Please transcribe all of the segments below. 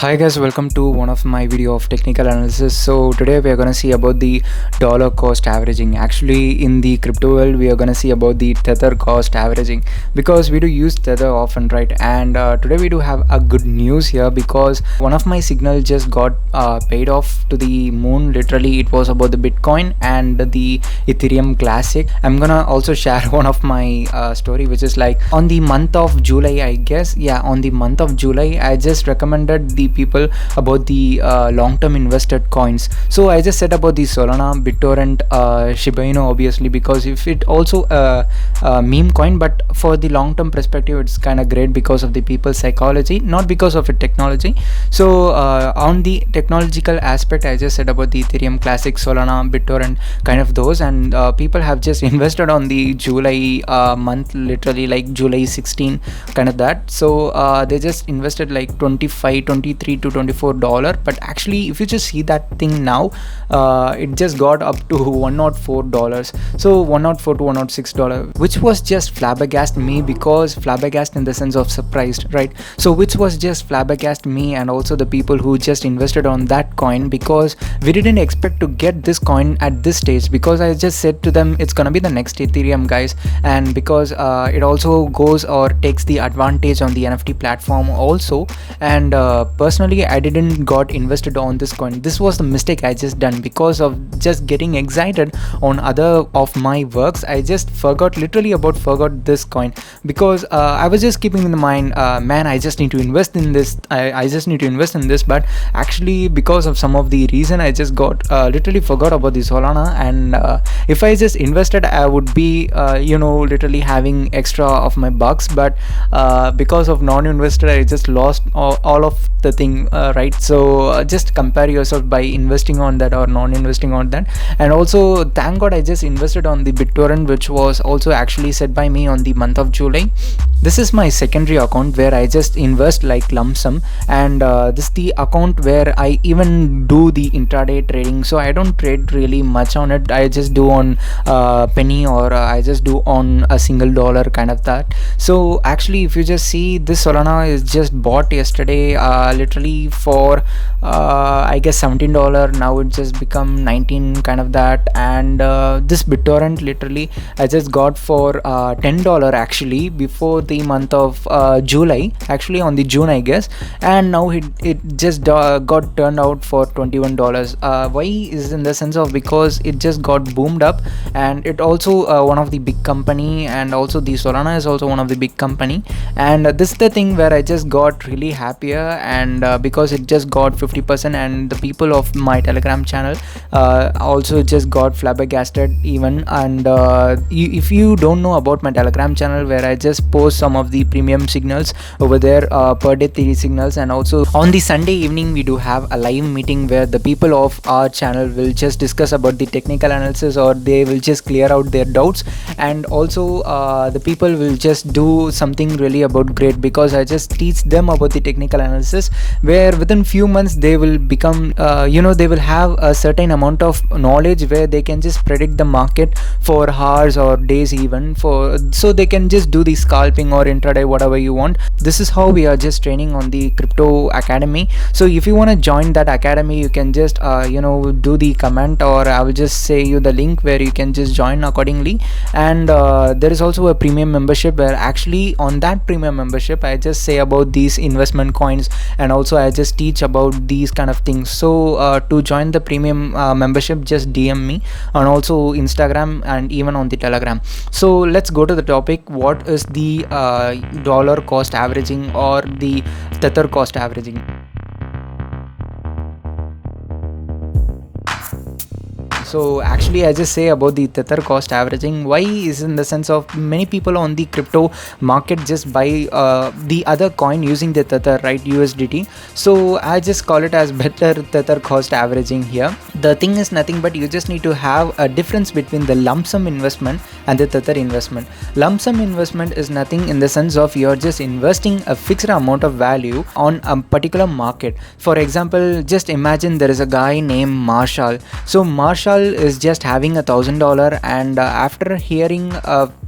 Hi guys, welcome to one of my video of technical analysis. So today we are going to see about the dollar cost averaging. Actually, in the crypto world we are going to see about the tether cost averaging, because we do use tether often, right? And today we do have a good news here, because one of my signal just got paid off to the moon. Literally, it was about the Bitcoin and the Ethereum Classic. I'm gonna also share one of my story, which is like on the month of July, I guess. Yeah, on the month of July I just recommended the people about the long-term invested coins. So I just said about the Solana, BitTorrent, Shiba Inu, obviously, because if it also meme coin, but for the long-term perspective it's kind of great because of the people's psychology, not because of it technology. So on the technological aspect, I just said about the Ethereum Classic, Solana, BitTorrent, kind of those, and people have just invested on the July month, literally like July 16, kind of that. So they just invested like 25, 23 to $24, but actually if you just see that thing now, it just got up to $104. So $104 to $106, which was just flabbergast me, because flabbergast in the sense of surprised, right? So which was just flabbergast me and also the people who just invested on that coin, because we didn't expect to get this coin at this stage, because I just said to them it's gonna be the next Ethereum, guys. And because it also goes or takes the advantage on the NFT platform also. And personally I didn't got invested on this coin. This was the mistake I just done, because of just getting excited on other of my works. I just forgot this coin, because I was just keeping in the mind, man, I just need to invest in this. I just need to invest in this, but actually because of some of the reason I just got literally forgot about the Solana. And if I just invested, I would be literally having extra of my bucks, but because of non-investor I just lost all of the thing, right? So just compare yourself by investing on that or non-investing on that. And also thank God I just invested on the BitTorrent, which was also actually set by me on the month of July. This is my secondary account where I just invest like lump sum, and this is the account where I even do the intraday trading. So I don't trade really much on it. I just do on penny, or I just do on a single dollar, kind of that. So actually if you just see, this Solana is just bought yesterday, literally for I guess $17. Now it just become 19, kind of that. And this BitTorrent literally I just got for $10 actually before the month of July, actually on the June, I guess. And now it just got turned out for $21. Why is in the sense of, because it just got boomed up, and it also one of the big company, and also the Solana is also one of the big company. And this is the thing where I just got really happier, and because it just got 50%, and the people of my Telegram channel also just got flabbergasted even. And if you don't know about my Telegram channel, where I just post some of the premium signals over there, per day 3 signals, and also on the Sunday evening we do have a live meeting where the people of our channel will just discuss about the technical analysis, or they will just clear out their doubts. And also the people will just do something really about great, because I just teach them about the technical analysis, where within few months they will become they will have a certain amount of knowledge where they can just predict the market for hours or days even, so they can just do the scalping or intraday, whatever you want. This is how we are just training on the crypto academy. So if you want to join that academy, you can just do the comment, or I will just say you the link where you can just join accordingly. And there is also a premium membership, where actually on that premium membership I just say about these investment coins, and also I just teach about these kind of things. So to join the premium membership, just DM me on also Instagram and even on the Telegram. So let's go to the topic. What is the dollar cost averaging or the tether cost averaging? So actually I just say about the tether cost averaging. Why is in the sense of, many people on the crypto market just buy the other coin using the tether, right? USDT. So I just call it as better tether cost averaging here. The thing is nothing but you just need to have a difference between the lump sum investment and the tether investment. Lump sum investment is nothing in the sense of you're just investing a fixed amount of value on a particular market. For example, just imagine there is a guy named Marshall. So Marshall is just having $1,000, and after hearing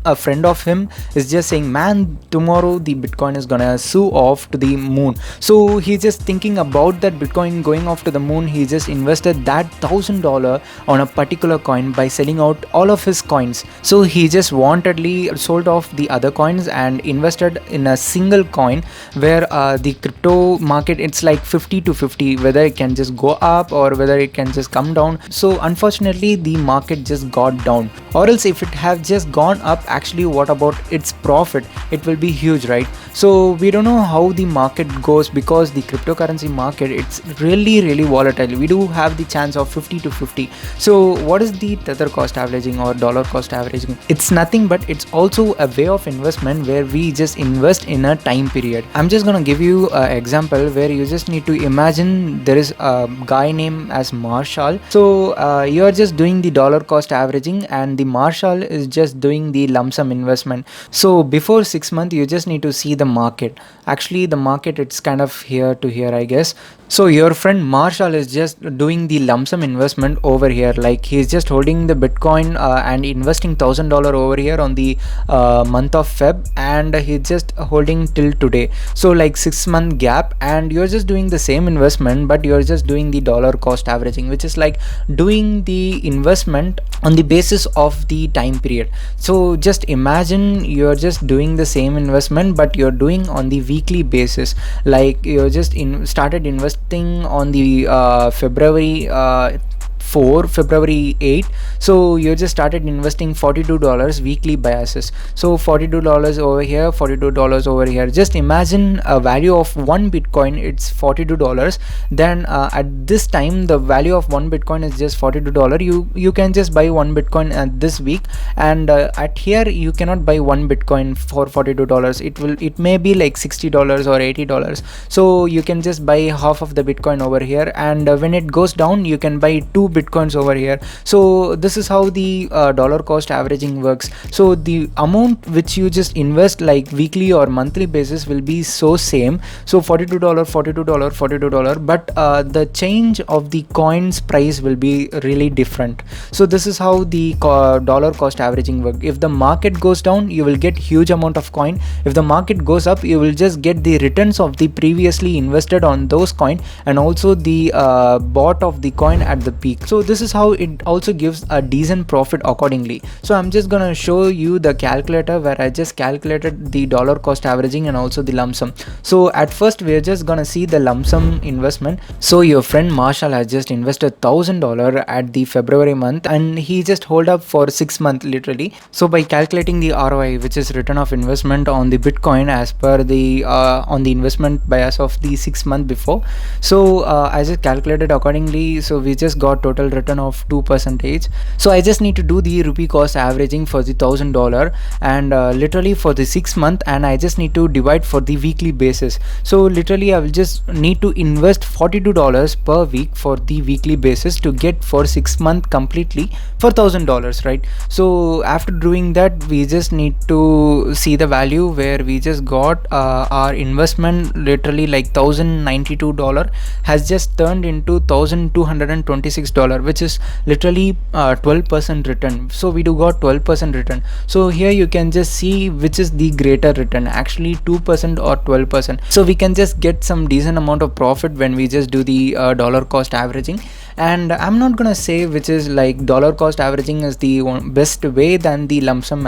a friend of him is just saying, man, tomorrow the Bitcoin is gonna soar off to the moon. So he's just thinking about that Bitcoin going off to the moon. He just invested that $1,000 on a particular coin by selling out all of his coins. So he just wantedly sold off the other coins and invested in a single coin where the crypto market, it's like 50 to 50, whether it can just go up or whether it can just come down. So unfortunately the market just got down, or else if it have just gone up, actually what about its profit? It will be huge, right? So we don't know how the market goes, because the cryptocurrency market, it's really volatile. We do have the chance of 50 to 50. So what is the tether cost averaging or dollar cost averaging? It's nothing but it's also a way of investment where we just invest in a time period. I'm just gonna give you an example where you just need to imagine there is a guy named as Marshall. So you're just doing the dollar cost averaging, and the Marshall is just doing the lump sum investment. So before 6 months you just need to see the market. Actually the market, it's kind of here to here, I guess. So your friend Marshall is just doing the lump sum investment over here, like he's just holding the Bitcoin and investing $1,000 over here on the month of Feb, and he's just holding till today. So like 6 month gap, and you're just doing the same investment, but you're just doing the dollar cost averaging, which is like doing the investment on the basis of the time period. So just imagine you're just doing the same investment, but you're doing on the weekly basis. Like you're just started investing on the February 8. So you just started investing $42 weekly biases. So $42 over here, $42 over here. Just imagine a value of one Bitcoin, it's $42. Then at this time the value of one Bitcoin is just $42. You can just buy one Bitcoin at this week, and at here you cannot buy one Bitcoin for $42. It may be like $60 or $80. So you can just buy half of the Bitcoin over here, and when it goes down you can buy two Bitcoins over here. So this is how the dollar cost averaging works. So the amount which you just invest like weekly or monthly basis will be so same. So $42, $42, but the change of the coin's price will be really different. So this is how the dollar cost averaging work. If the market goes down, you will get huge amount of coin. If the market goes up, you will just get the returns of the previously invested on those coin, and also the bought of the coin at the peak. So this is how it also gives a decent profit accordingly. So I'm just gonna show you the calculator where I just calculated the dollar cost averaging and also the lump sum. So at first we're just gonna see the lump sum investment. So your friend Marshall has just invested $1,000 at the February month, and he just hold up for 6 months literally. So by calculating the ROI, which is return of investment on the Bitcoin as per the on the investment bias of the 6 month before, so I just calculated accordingly. So we just got total return of 2%. So I just need to do the rupee cost averaging for the $1,000, and literally for the 6 month, and I just need to divide for the weekly basis. So literally I will just need to invest $42 per week for the weekly basis to get for 6 month completely for $1,000, right? So after doing that, we just need to see the value where we just got our investment literally like $1,092 has just turned into $1,226, which is literally 12% return. So we do got 12% return. So here you can just see which is the greater return, actually 2% or 12%. So we can just get some decent amount of profit when we just do the dollar cost averaging. And I'm not gonna say which is like dollar cost averaging is the best way than the lump sum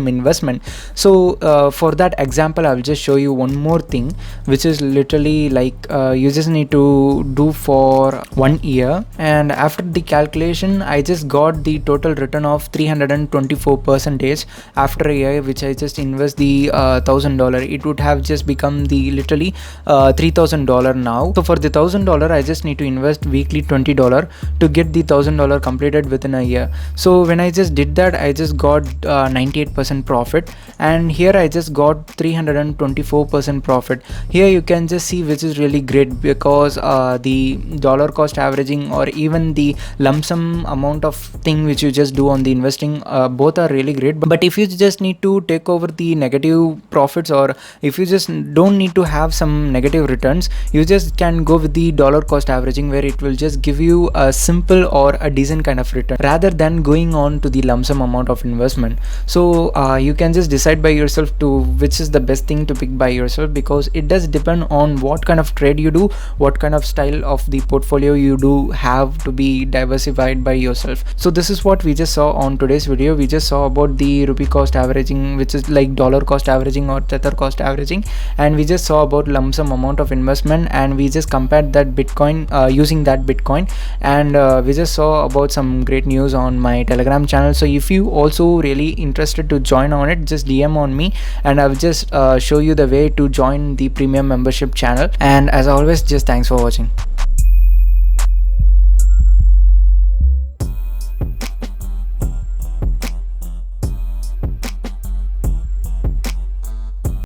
investment. So for that example, I'll just show you one more thing, which is literally like you just need to do for 1 year, and after the calculation I just got the total return of 324% after a year, which I just invest the $1,000. It would have just become the literally $3,000 now. So for the $1,000 I just need to invest weekly $120 to get the $1,000 completed within a year. So when I just did that, I just got 98% profit, and here I just got 324% profit. Here you can just see, which is really great, because the dollar cost averaging or even the lump sum amount of thing which you just do on the investing, both are really great. But if you just need to take over the negative profits, or if you just don't need to have some negative returns, you just can go with the dollar cost averaging, where it will just give you a simple or a decent kind of return rather than going on to the lump sum amount of investment. So you can just decide by yourself to which is the best thing to pick by yourself, because it does depend on what kind of trade you do, what kind of style of the portfolio you do have to be diversified by yourself. So this is what we just saw on today's video. We just saw about the rupee cost averaging, which is like dollar cost averaging or tether cost averaging, and we just saw about lump sum amount of investment, and we just compared that Bitcoin using that Bitcoin, and we just saw about some great news on my Telegram channel. So if you also really interested to join on it, just DM on me, and I'll just show you the way to join the premium membership channel. And as always, just thanks for watching.